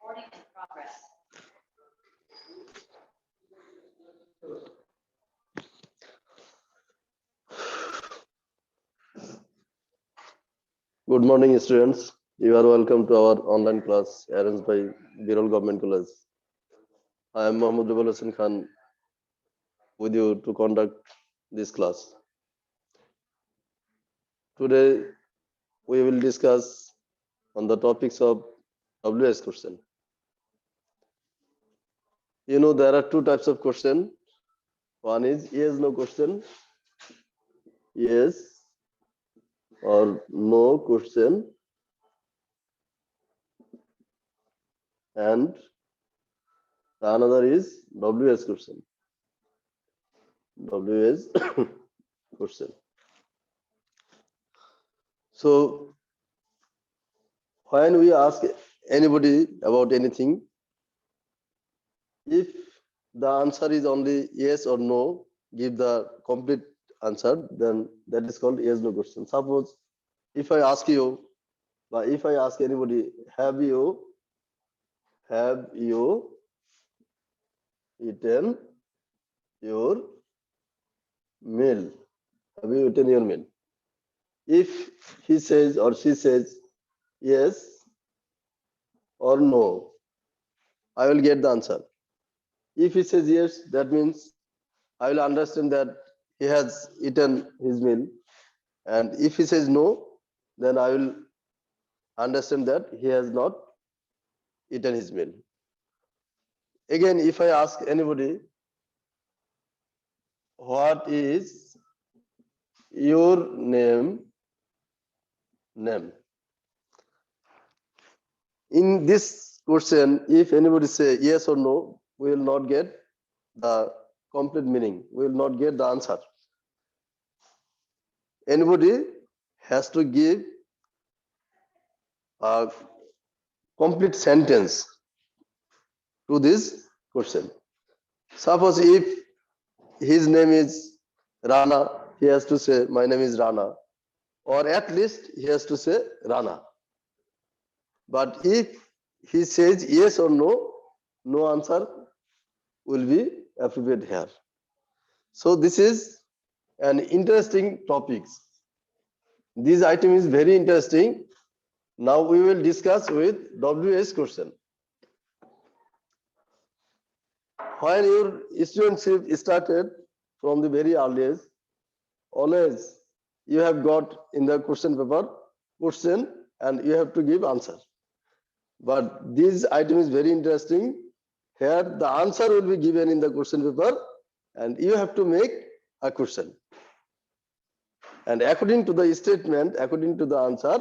Recording in progress. Good morning, students. You are welcome to our online class arranged by Birol Government College. I am Mohammad Rubal Hossain Khan with you to conduct this class. Today, we will discuss on the topics of WS question. You know, there are two types of question. One is yes, no question. Yes or no question. And the another is WS question. WS question. So, when we ask anybody about anything, if the answer is only yes or no, give the complete answer, then that is called yes no question. Suppose if I ask you, or if I ask anybody, have you eaten your meal? Have you eaten your meal? If he says or she says yes or no, I will get the answer. If he says yes, that means I will understand that he has eaten his meal. And if he says no, then I will understand that he has not eaten his meal. Again, if I ask anybody, what is your name? In this question, if anybody say yes or no, we will not get the complete meaning. We will not get the answer. Anybody has to give a complete sentence to this question. Suppose if his name is Rana, he has to say, my name is Rana. Or at least he has to say Rana. But if he says yes or no, no answer will be appropriate here. So this is an interesting topic. This item is very interesting. Now we will discuss with WS question. When your studentship started from the very earliest, always you have got in the question paper question and you have to give answer. But this item is very interesting. Here the answer will be given in the question paper and you have to make a question. And according to the statement, according to the answer,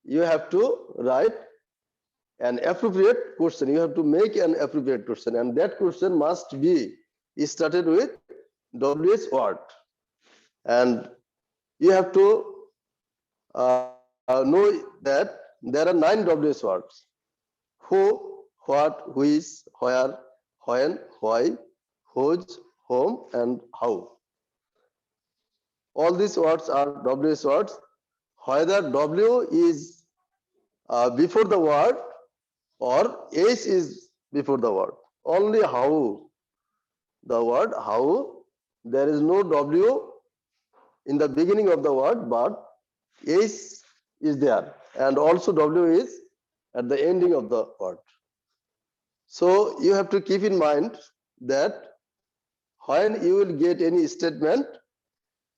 you have to write an appropriate question. You have to make an appropriate question, and that question must be started with WS word. And you have to know that there are 9 WS words: who, what, which, where, when, why, whose, whom, and how. All these words are WS words. Whether W is before the word or H is before the word. Only how, the word how, there is no W in the beginning of the word, but H is there, and also W is at the ending of the word. So you have to keep in mind that when you will get any statement,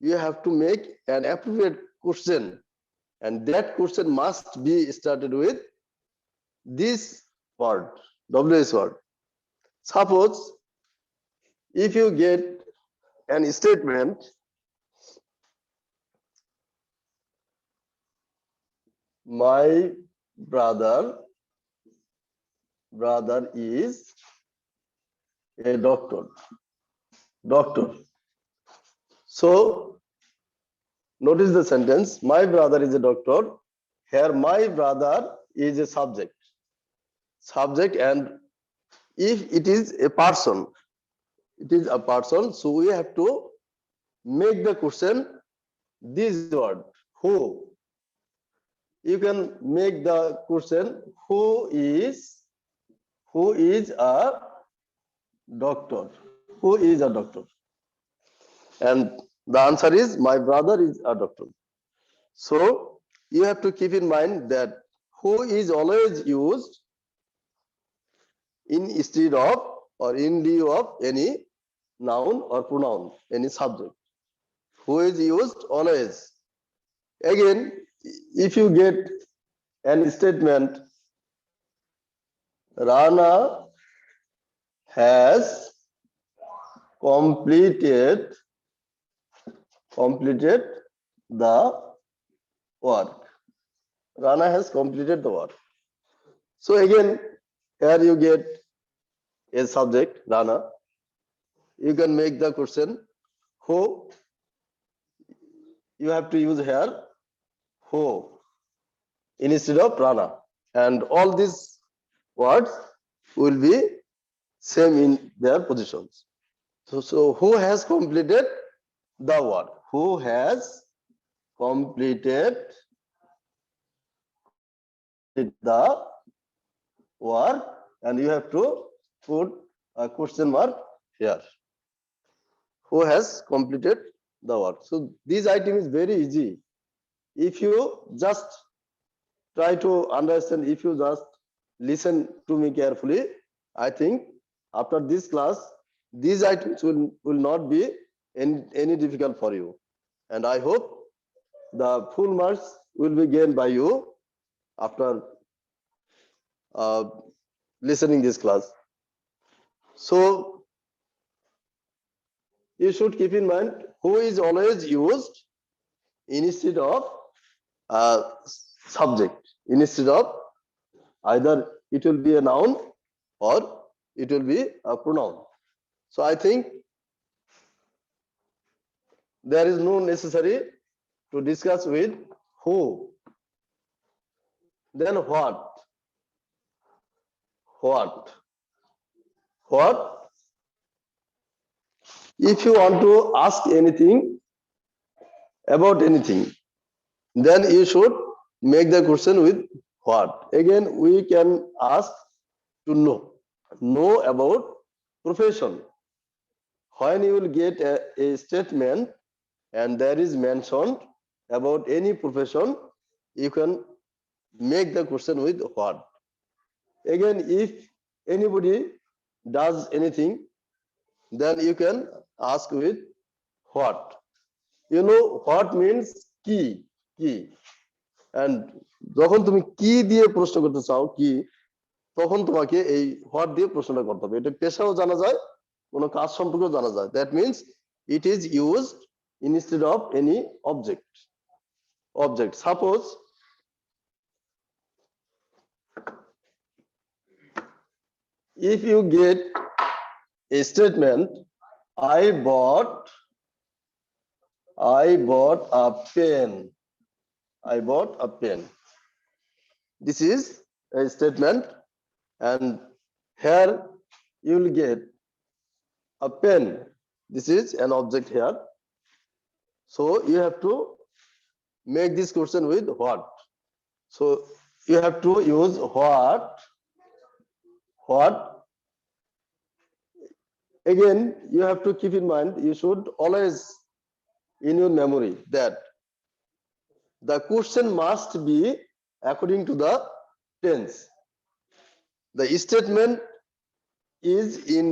you have to make an appropriate question, and that question must be started with this word, WS word. Suppose if you get an statement, my brother is a doctor. So notice the sentence, my brother is a doctor. Here my brother is a subject, and if it is a person, so we have to make the question this word, who. You can make the question, who is Who is a doctor? Who is a doctor? And the answer is my brother is a doctor. So you have to keep in mind that who is always used instead of or in lieu of any noun or pronoun, any subject. Who is used always. Again, if you get an statement, Rana has completed the work. Rana has completed the work. So again, here you get a subject, Rana. You can make the question who. You have to use here who instead of Rana. And all these words will be same in their positions. So who has completed the work? Who has completed the work? And you have to put a question mark here. Who has completed the work? So this item is very easy. If you just try to understand, if you just listen to me carefully, I think after this class, these items will not be any difficult for you. And I hope the full marks will be gained by you after listening this class. So you should keep in mind who is always used instead of subject, instead of either it will be a noun or it will be a pronoun. So I think there is no necessary to discuss with who. Then what? What? What? If you want to ask anything about anything, then you should make the question with what. Again, we can ask to know about profession. When you will get a statement and there is mentioned about any profession, you can make the question with what. Again, if anybody does anything, then you can ask with what. You know what means কি and যখন তুমি কি দিয়ে প্রশ্ন করতে চাও কি তখন তোমাকে এই হোয়াট দিয়ে প্রশ্নটা করতে হবে। এটা পেশাও জানা যায়, কোনো কাজ সম্পর্কেও জানা যায়। That means it is used instead of any object. Suppose if you get a statement, I bought a pen. I bought a pen. This is a statement, and here you will get a pen. This is an object here. So you have to make this question with what. So you have to use what. Again, you have to keep in mind, you should always in your memory that the question must be according to the tense. The statement is in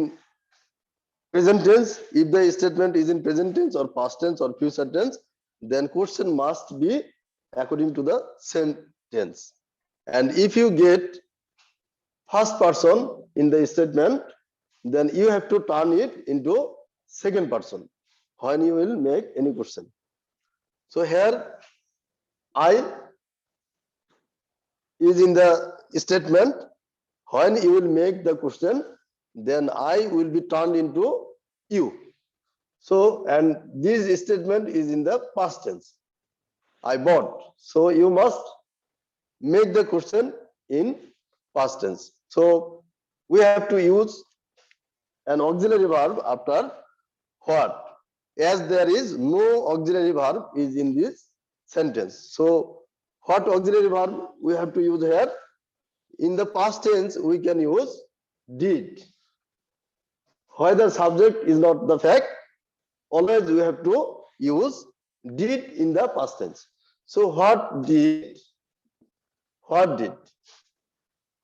present tense. If the statement is in present tense or past tense or future tense, then question must be according to the same tense. And if you get first person in the statement, then you have to turn it into second person when you will make any question. So here I is in the statement. When you will make the question, then I will be turned into you. So, and this statement is in the past tense. I bought. So you must make the question in past tense. So we have to use an auxiliary verb after what, as there is no auxiliary verb is in this sentence. So what auxiliary verb we have to use here? In the past tense we can use did. Why the subject is not the fact, always we have to use did in the past tense. So what did? What did?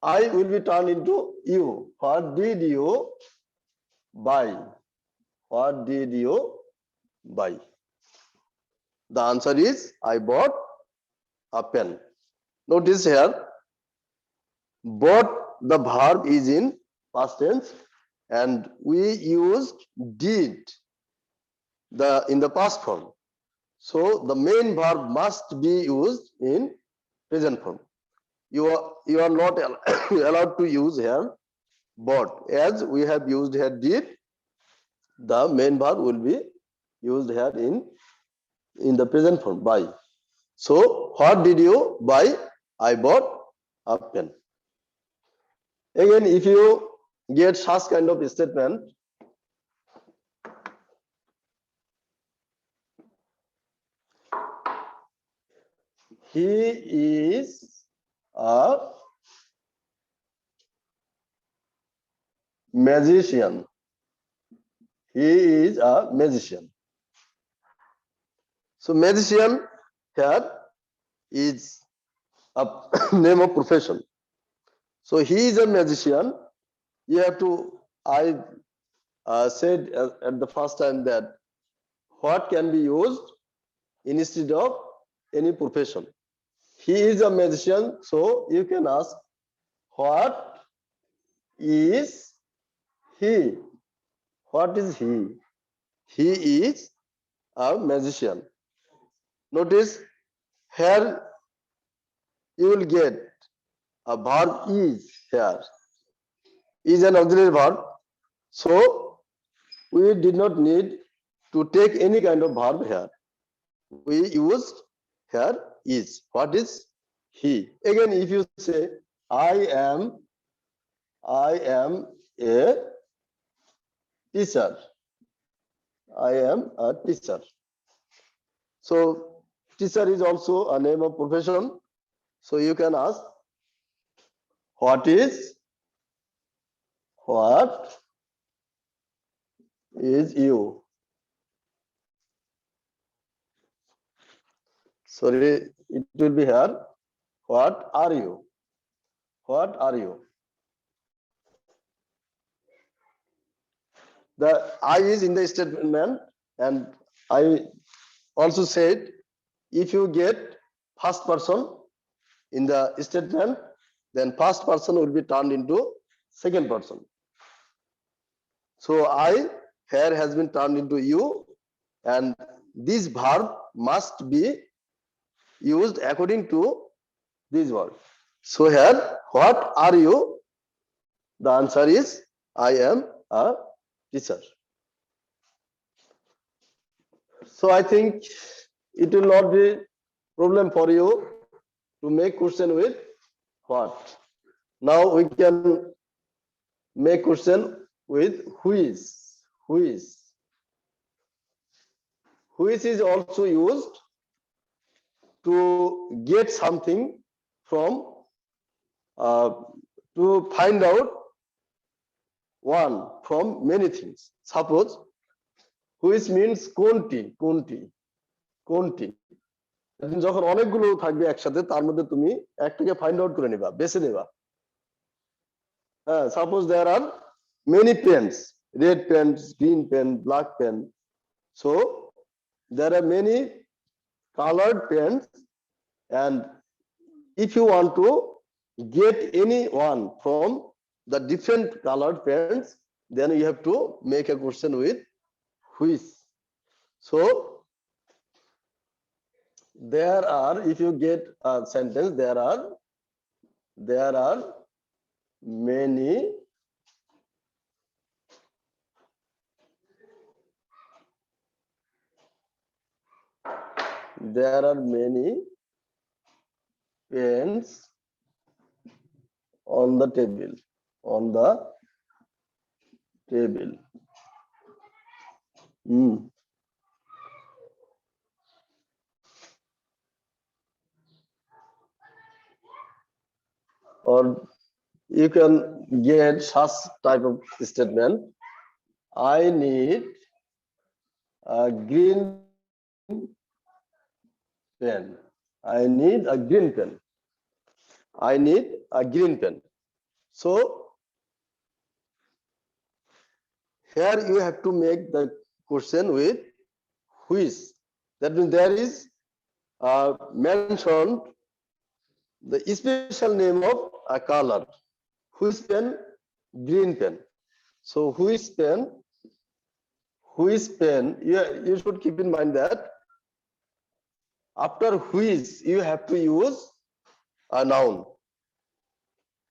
I will be turned into you. What did you buy? What did you buy? The answer is I bought a pen. Notice here, bought, the verb is in past tense and we used did in the past form. So the main verb must be used in present form. You are not allowed to use here bought. As we have used here did, the main verb will be used here in the present form, buy. So what did you buy? I bought a pen. Again, if you get such kind of statement, he is a magician. He is a magician. So magician here is a name of profession. So he is a magician. You have to, I said at the first time that what can be used instead of any profession. He is a magician, so you can ask what is he? What is he? He is a magician. Notice here you will get a verb is here. Is an auxiliary verb. So we did not need to take any kind of verb here. We used here is. What is he? Again, if you say I am a teacher. I am a teacher. So teacher is also a name of profession. So you can ask what is you? Sorry, it will be here. What are you? What are you? The I is in the statement, and I also said if you get first person in the statement, then first person will be turned into second person. So I here has been turned into you, and this verb must be used according to this word. So here, what are you? The answer is I am a teacher. So I think it will not be problem for you to make question with what. Now we can make question with who is. Who is. Who is also used to get something from to find out one from many things. Suppose which means কোনটি যখন অনেকগুলো থাকবে একসাথে তার মধ্যে তুমি একটাকে find out করে নিবা, বেছে নেবা। হ্যাঁ, suppose there are many pens, red pens, green pen, black pen. So there are many colored pens, and if you want to get any one from the different colored pens, then you have to make a question with which. So there are, if you get a sentence, there are many pens on the table. Or you can get such type of statement. I need a green pen. I need a green pen. I need a green pen. So here you have to make the question with which. That means there is mentioned the special name of a color. Which pen? Green pen. So which pen? Which pen? You should keep in mind that after which you have to use a noun.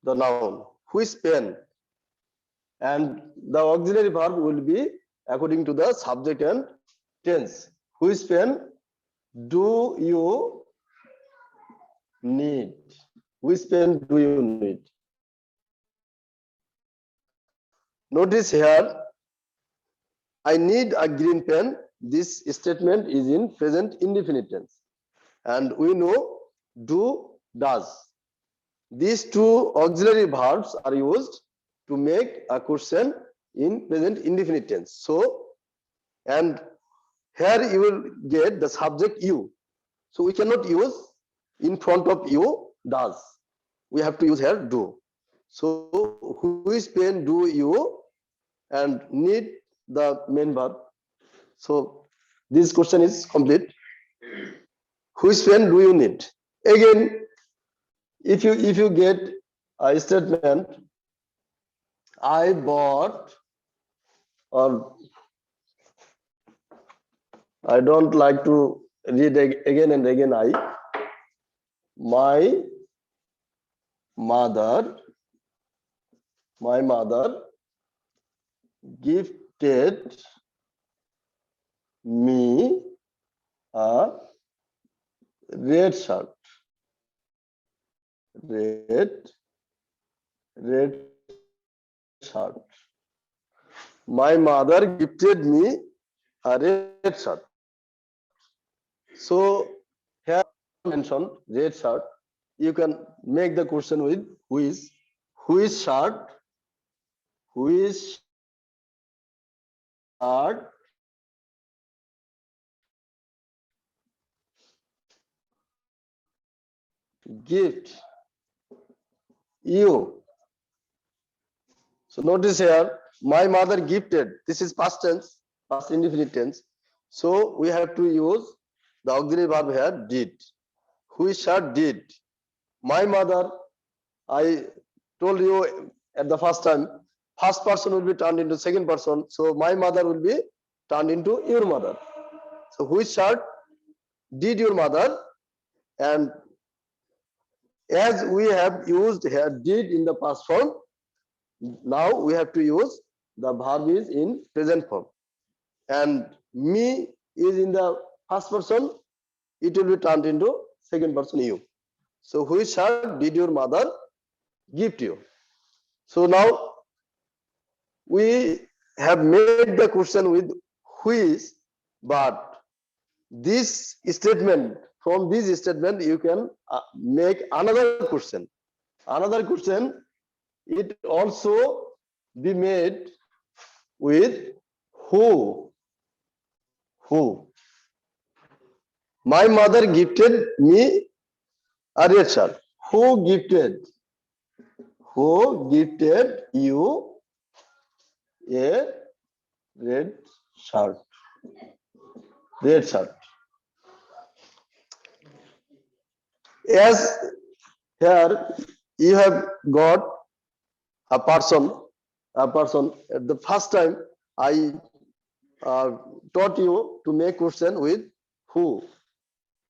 The noun. Which pen? And the auxiliary verb will be according to the subject and tense. Which pen do you need? Which pen do you need? Notice here, I need a green pen. This statement is in present indefinite tense. And we know do, does. These two auxiliary verbs are used to make a question in present indefinite tense. So, and here you will get the subject you. So we cannot use in front of you does. We have to use here do. So which pen do you and need the main verb. So this question is complete. Which pen do you need? Again, if you get a statement, I bought, or I don't like to read again and again. My mother gifted me a red shirt. Red shirt. My mother gifted me a red shirt. So here mentioned red shirt. You can make the question with which shirt, which shirt gift you. So notice here, my mother gifted. This is past tense, past indefinite tense. So we have to use the auxiliary verb here, did. Which shirt did? My mother, I told you at the first time, first person will be turned into second person. So my mother will be turned into your mother. So which shirt did your mother? And as we have used here did in the past form, now we have to use the verb is in present form. And me is in the first person, it will be turned into second person you. So which shirt did your mother gift you? So now we have made the question with which, but this statement, from this statement you can make another question. Another question, it also be made with who. My mother gifted me a red shirt. Who gifted you a red shirt? Red shirt. As here you have got a person. At the first time I taught you to make question with who.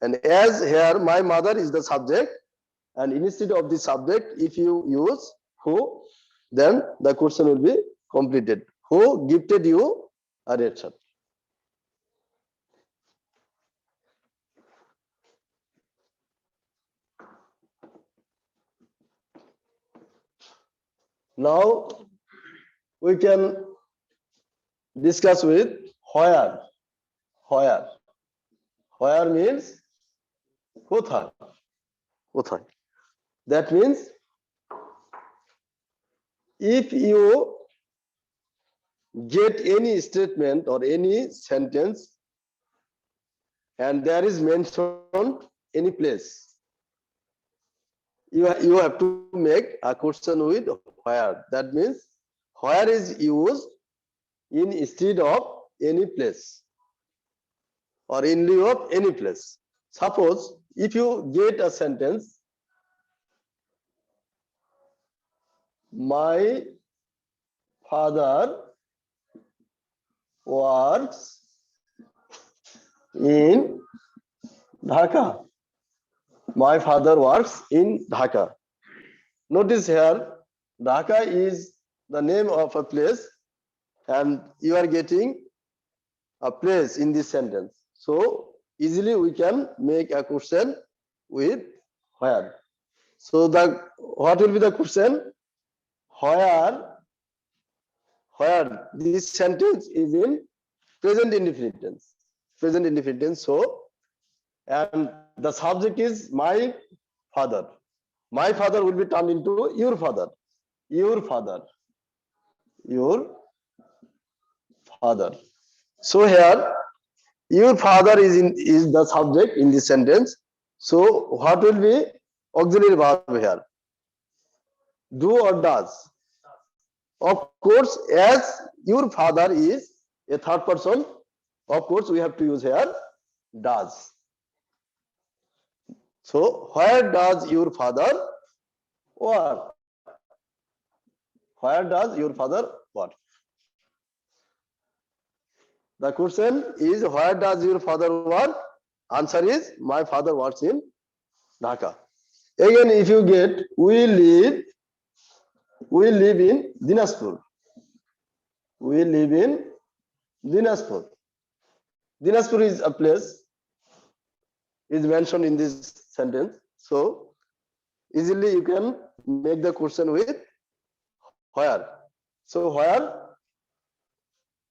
And as here my mother is the subject, and instead of the subject, if you use who, then the question will be completed. Who gifted you a red shirt? Now we can discuss with where. Where means কোথায়. That means if you get any statement or any sentence and there is mentioned any place, you have to make a question with where. That means where is used instead of any place or in lieu of any place. Suppose if you get a sentence, my father works in Dhaka. My father works in Dhaka. Notice here, Dhaka is the name of a place and you are getting a place in this sentence. So easily we can make a question with where. So what will be the question? Where this sentence is in present indefinite tense. Present indefinite tense. So, and the subject is my father. My father will be turned into your father. Your father. Your father. So here, your father is the subject in this sentence. So what will be auxiliary verb here? Do or does? Of course, as your father is a third person, of course we have to use here does. So where does your father work? Where does your father work? The question is where does your father work? Answer is my father works in Dhaka. Again, if you get we live in Dinaspur. We live in Dinaspur. Dinaspur is a place is mentioned in this sentence. So easily you can make the question with where. So where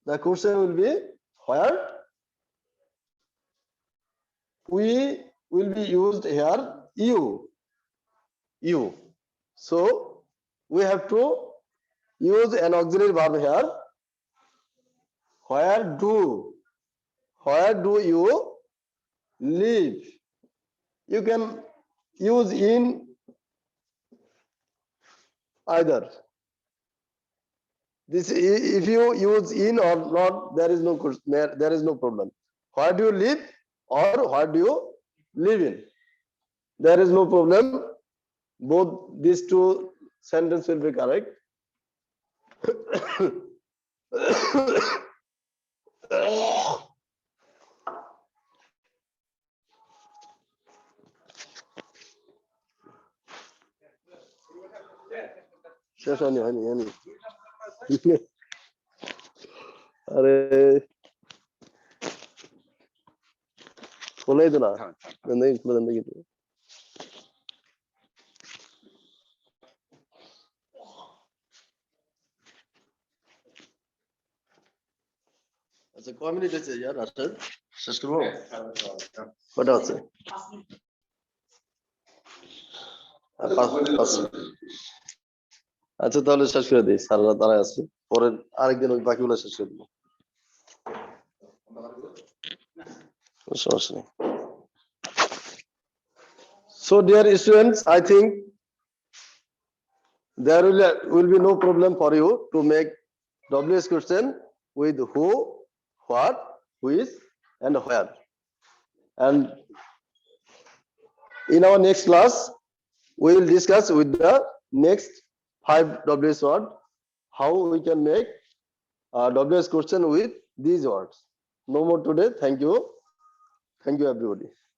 the question will be where we will be used here you. So we have to use an auxiliary verb here. Where do you live? You can use in either. This if you use in or not, there is no problem. Where do you live or where do you live in? There is no problem. Both these two sentences will be correct. শেষ হয়নি আরে খোলাই তো না কিন্তু আচ্ছা কয় minute হয়েছে ইয়ার রাশেদ শেষ করবো কটা আছে আচ্ছা তাহলে শেষ করে দিই স্যাররা দাঁড়ায় আছে পরের আরেকদিন ওই বাকিগুলো শেষ করে দেবো সমস্যা নেই So dear students, I think there will be no problem for you to make WS question with who, what, who is, and where. And in our next class, we will discuss with the next 5 WS word how we can make a WS question with these words. No more today. Thank you. Thank you, everybody.